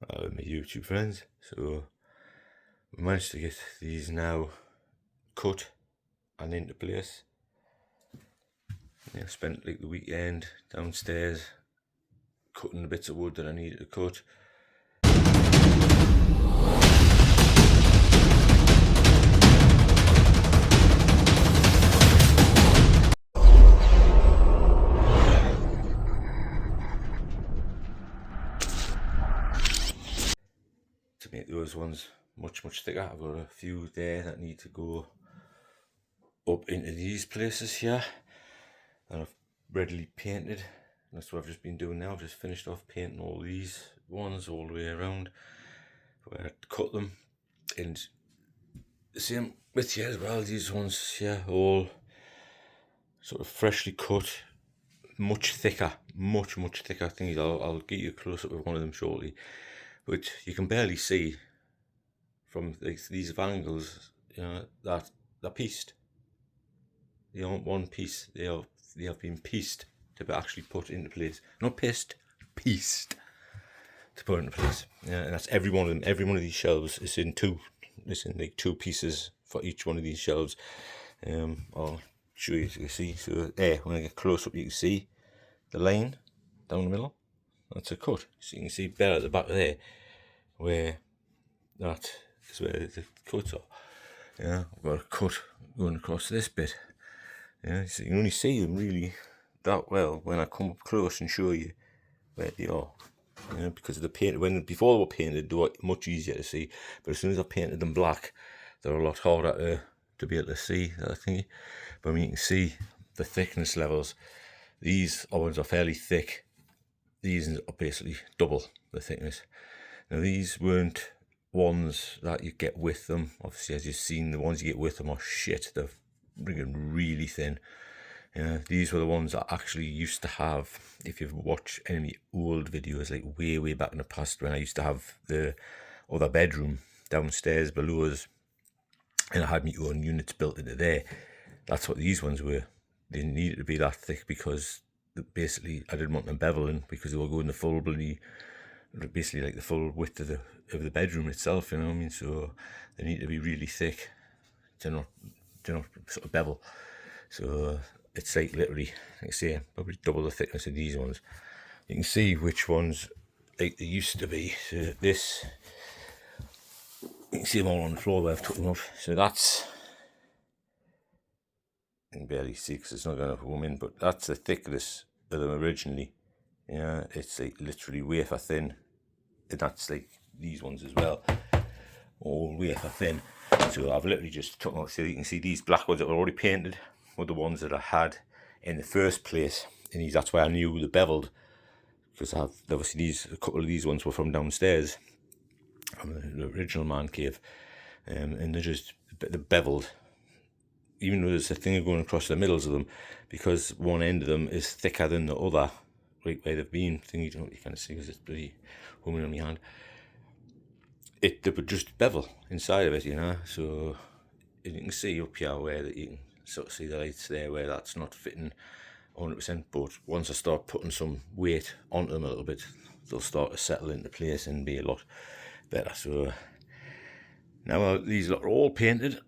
my YouTube friends. So we managed to get these now cut and into place. I spent like the weekend downstairs cutting the bits of wood that I needed to cut. To make those ones much thicker, I've got a few there that need to go up into these places here, and I've readily painted. That's what I've just been doing now. I've just finished off painting all these ones all the way around where I cut them, and the same with here as well. These ones here all sort of freshly cut, much thicker. I think I'll get you a close up of one of them shortly, but you can barely see from these angles, you know, that they're pieced. They aren't one piece. They have been pieced to be actually put into place. Not pieced to put into place. Yeah, and that's every one of them. Every one of these shelves is in two. It's in like two pieces for each one of these shelves. I'll show you so you can see. So there, when I get close up, you can see the line down the middle. That's a cut. So you can see better at the back there, where that is where the cuts are. Yeah, I've got a cut going across this bit. Yeah, so you can only see them really that well when I come up close and show you where they are. You know, because of the paint. Before they were painted, they were much easier to see. But as soon as I painted them black, they're a lot harder to be able to see that thingy. But when you can see the thickness levels, these ones are fairly thick. These are basically double the thickness. Now these weren't ones that you get with them. Obviously, as you've seen, the ones you get with them are shit. They're really thin. These were the ones I actually used to have. If you've watched any old videos, like way back in the past, when I used to have the other bedroom downstairs below us, and I had my own units built into there, that's what these ones were. They needed to be that thick because basically I didn't want them beveling, because they were going the full bloody, basically like the full width of the bedroom itself, you know what I mean? So they need to be really thick to not sort of bevel. So it's like literally, like I say, probably double the thickness of these ones. You can see which ones like they used to be. So this, you can see them all on the floor where I've took them off. So that's, you can barely see because it's not going to come in, but that's the thickness of them originally. Yeah, it's like literally wafer thin, and that's like these ones as well, all wafer thin. So I've literally just took them off. So you can see these black ones that were already painted were the ones that I had in the first place, and that's why I knew they beveled, because I've obviously a couple of these ones were from downstairs, from the original man cave, and they're beveled, even though there's a thing going across the middles of them, because one end of them is thicker than the other, right where they've been. You don't really kind of see because it's bloody woman on my hand. They would just bevel inside of it, you know. So you can see up here where that you can sort of see the lights there where that's not fitting 100%, but once I start putting some weight onto them a little bit, they'll start to settle into place and be a lot better. So now these are all painted,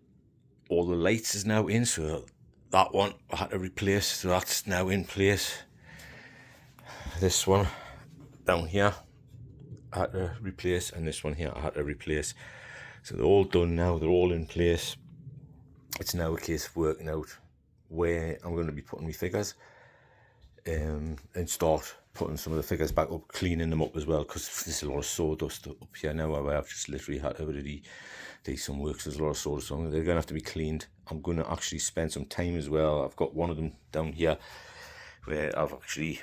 all the lights is now in, so that one I had to replace, so that's now in place. This one down here I had to replace, and this one here I had to replace. So they're all done now, they're all in place. It's now a case of working out where I'm going to be putting my figures, and start putting some of the figures back up, cleaning them up as well, because there's a lot of sawdust up here now where I've just literally had to really do some work. So there's a lot of sawdust on. They're going to have to be cleaned. I'm going to actually spend some time as well. I've got one of them down here where I've actually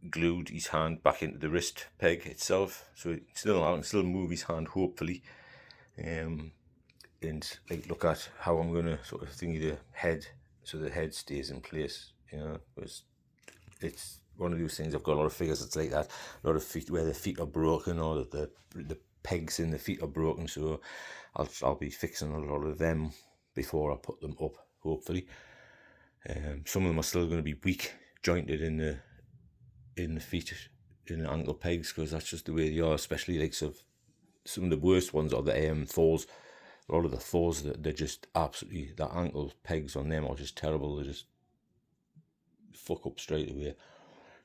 glued his hand back into the wrist peg itself, so I can still move his hand, hopefully, and like look at how I'm going to sort of thingy the head, so the head stays in place, you know, because it's one of those things. I've got a lot of figures that's like that, a lot of feet where the feet are broken, or the pegs in the feet are broken, so I'll be fixing a lot of them before I put them up, hopefully. Some of them are still going to be weak jointed in the feet, in the ankle pegs, because that's just the way they are, especially like some of the worst ones are the Thors. A lot of the Thors, they're just absolutely, the ankle pegs on them are just terrible. They just fuck up straight away.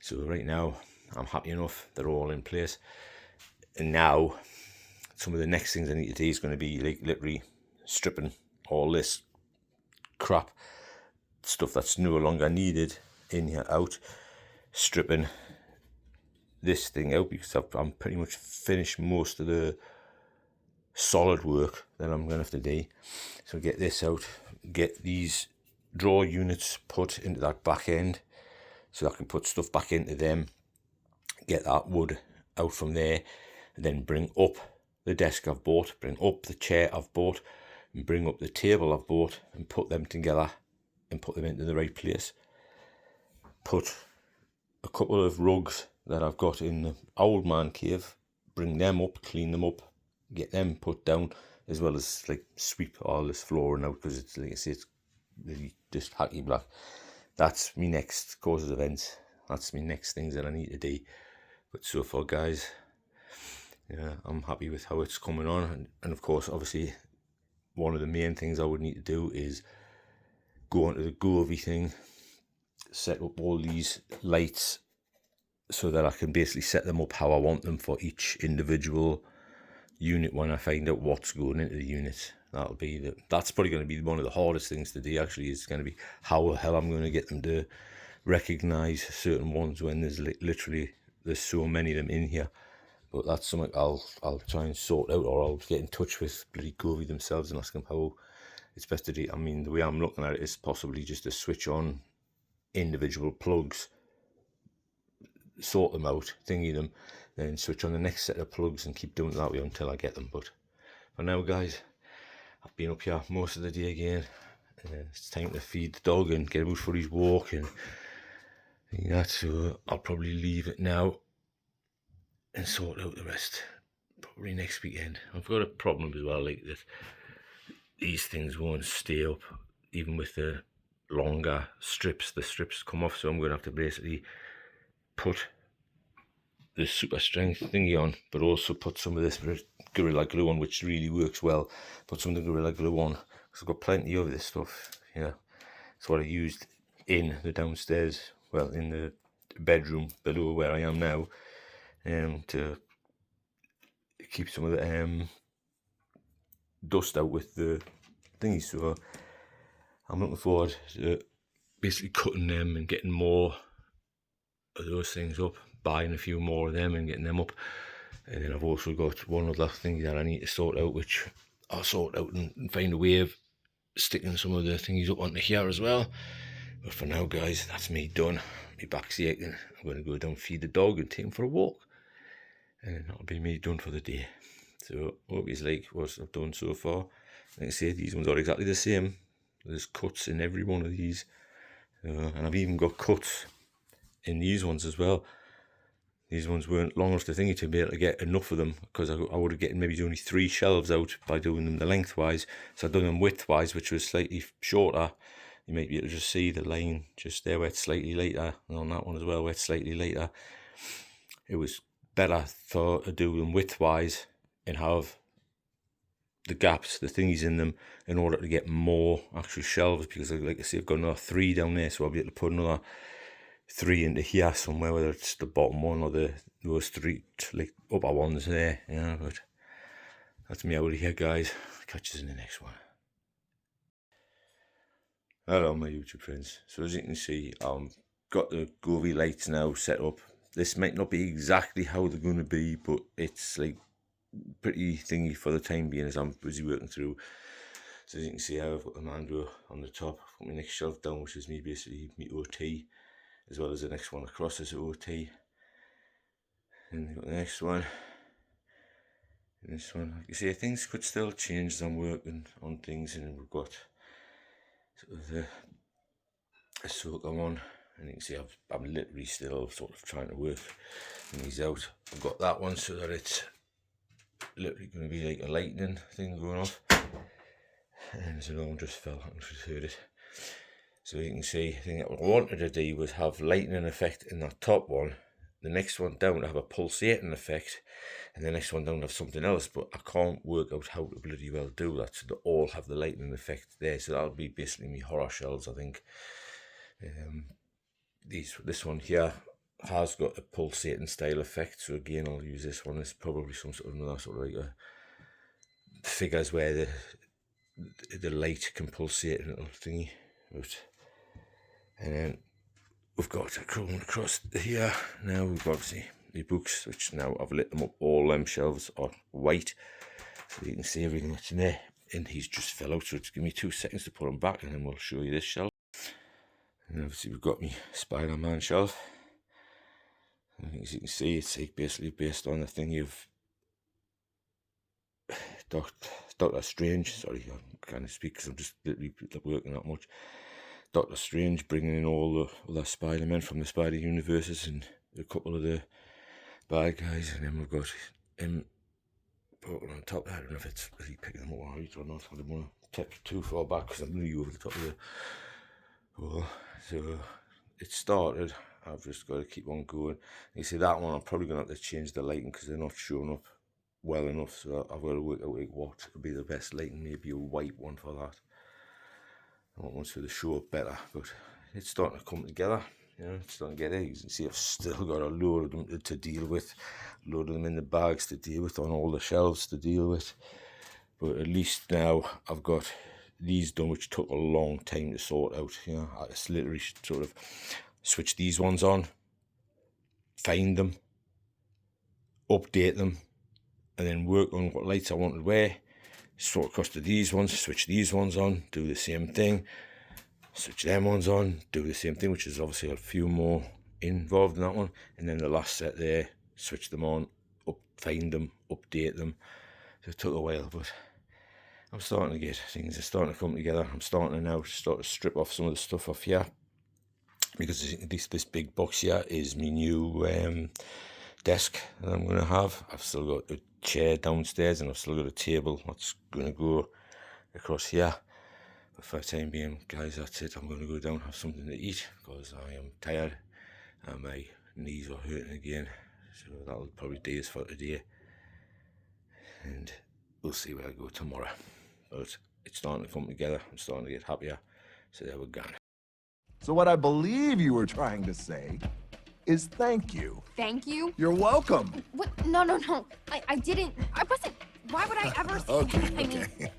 So right now, I'm happy enough. They're all in place. And now, some of the next things I need to do is going to be like literally stripping all this crap, stuff that's no longer needed in here out, stripping this thing out, because I'm pretty much finished most of the solid work that I'm going to have to do. So get this out, get these drawer units put into that back end so I can put stuff back into them, get that wood out from there, and then bring up the desk I've bought, bring up the chair I've bought, and bring up the table I've bought, and put them together and put them into the right place. Put a couple of rugs that I've got in the old man cave, bring them up, clean them up, get them put down, as well as like sweep all this flooring out, because it's, like I say, it's really just hacky black. That's my next course of events. That's my next things that I need to do. But so far, guys, yeah, I'm happy with how it's coming on. And of course, obviously, one of the main things I would need to do is go onto the Govee thing, set up all these lights so that I can basically set them up how I want them for each individual unit when I find out what's going into the unit. That's probably going to be one of the hardest things to do, actually. Is going to be how the hell I'm going to get them to recognize certain ones when there's literally so many of them in here. But that's something I'll try and sort out, or I'll get in touch with bloody Govee themselves and ask them how it's best to do. I mean, the way I'm looking at it is possibly just to switch on individual plugs, sort them out, thingy them, then switch on the next set of plugs and keep doing it that way until I get them. But for now, guys, I've been up here most of the day again. It's time to feed the dog and get him out for his walk and that, so I'll probably leave it now and sort out the rest probably next weekend. I've got a problem as well, like that these things won't stay up even with the longer strips. The strips come off, so I'm going to have to basically put the super strength thingy on, but also put some of this Gorilla Glue on, which really works well. Put some of the Gorilla Glue on, because I've got plenty of this stuff. Yeah, it's what I used in the downstairs, well, in the bedroom below where I am now, to keep some of the dust out with the thingy. So I'm looking forward to basically cutting them and getting more of those things up, buying a few more of them and getting them up. And then I've also got one other thing that I need to sort out, which I'll sort out and find a way of sticking some of the thingies up onto here as well. But for now, guys, that's me done. My back's aching. I'm going to go down, feed the dog and take him for a walk, and that'll be me done for the day. So hope you like what I've done so far. Like I say, these ones are exactly the same. There's cuts in every one of these, and I've even got cuts in these ones as well. These ones weren't long enough to thingy to be able to get enough of them, because I would have gotten maybe only 3 shelves out by doing them the lengthwise. So I've done them widthwise, which was slightly shorter. You might be able to just see the line just there where it's slightly later, and on that one as well where it's slightly later. It was better to do them widthwise and have the gaps, the thingies in them, in order to get more actual shelves, because like I say, I've got another 3 down there, so I'll be able to put another 3 into here somewhere, whether it's the bottom one or those 3 like upper ones there, yeah. But that's me out of here, guys. Catch us in the next one. Hello, my YouTube friends. So as you can see, got the Govee lights now set up. This might not be exactly how they're going to be, but it's like pretty thingy for the time being as I'm busy working through. So as you can see, I've got the Mando on the top. I've got my next shelf down, which is me basically my OT, as well as the next one across is OT. And got the next one. And this one, like you see, things could still change as I'm working on things, and we've got sort of the Ahsoka one, and you can see I'm literally still sort of trying to work these out. I've got that one so that it's literally going to be like a lightning thing going off, and there's another one just fell. I just heard it. So you can see, the thing that I wanted to do was have lightning effect in that top one, the next one down to have a pulsating effect, and the next one down to have something else, but I can't work out how to bloody well do that, so they all have the lightning effect there. So that'll be basically my horror shells, I think. This one here has got a pulsating style effect, so again I'll use this one. It's probably some sort of another sort of like a figures where the light can pulsate a little thingy. And then we've got a chrome across here. Now we've got the books, which now I've lit them up. All them shelves are white, so you can see everything that's in there. And he's just fell out, so just give me 2 seconds to put them back, and then we'll show you this shelf. And obviously we've got me Spider-Man shelf. And as you can see, it's like basically based on the thing of Doctor Strange. Sorry, I can't speak because I'm just literally working that much. Doctor Strange bringing in all the other Spider-Men from the Spider universes and a couple of the bad guys, and then we've got him put on top. I don't know if it's really picking them up right or not. I don't want to tip too far back because I'm really over the top of the wall. So it started. I've just got to keep on going. You see that one, I'm probably going to have to change the lighting because they're not showing up well enough. So I've got to work out like what could be the best lighting. Maybe a white one for that. I want one so they show up better, but it's starting to come together. You know, it's starting to get there. You can see I've still got a load of them to deal with, a load of them in the bags to deal with, on all the shelves to deal with. But at least now I've got these done, which took a long time to sort out. You know, I just literally sort of switch these ones on, find them, update them, and then work on what lights I wanted where. Sort across to these ones, switch these ones on, do the same thing, switch them ones on, do the same thing, which is obviously a few more involved in that one. And then the last set there, switch them on, find them, update them. So it took a while, but I'm starting to get things are starting to come together. I'm starting to now start to strip off some of the stuff off here, because this big box here is my new desk that I'm going to have. I've still got a chair downstairs, and I've still got a table that's going to go across here. But for the time being, guys, that's it. I'm going to go down and have something to eat because I am tired and my knees are hurting again. So that'll probably do us for today, and we'll see where I go tomorrow. But it's starting to come together. I'm starting to get happier. So there we go. So what I believe you were trying to say is thank you. Thank you? You're welcome. What? No. I didn't. I wasn't. Why would I ever say that? I mean,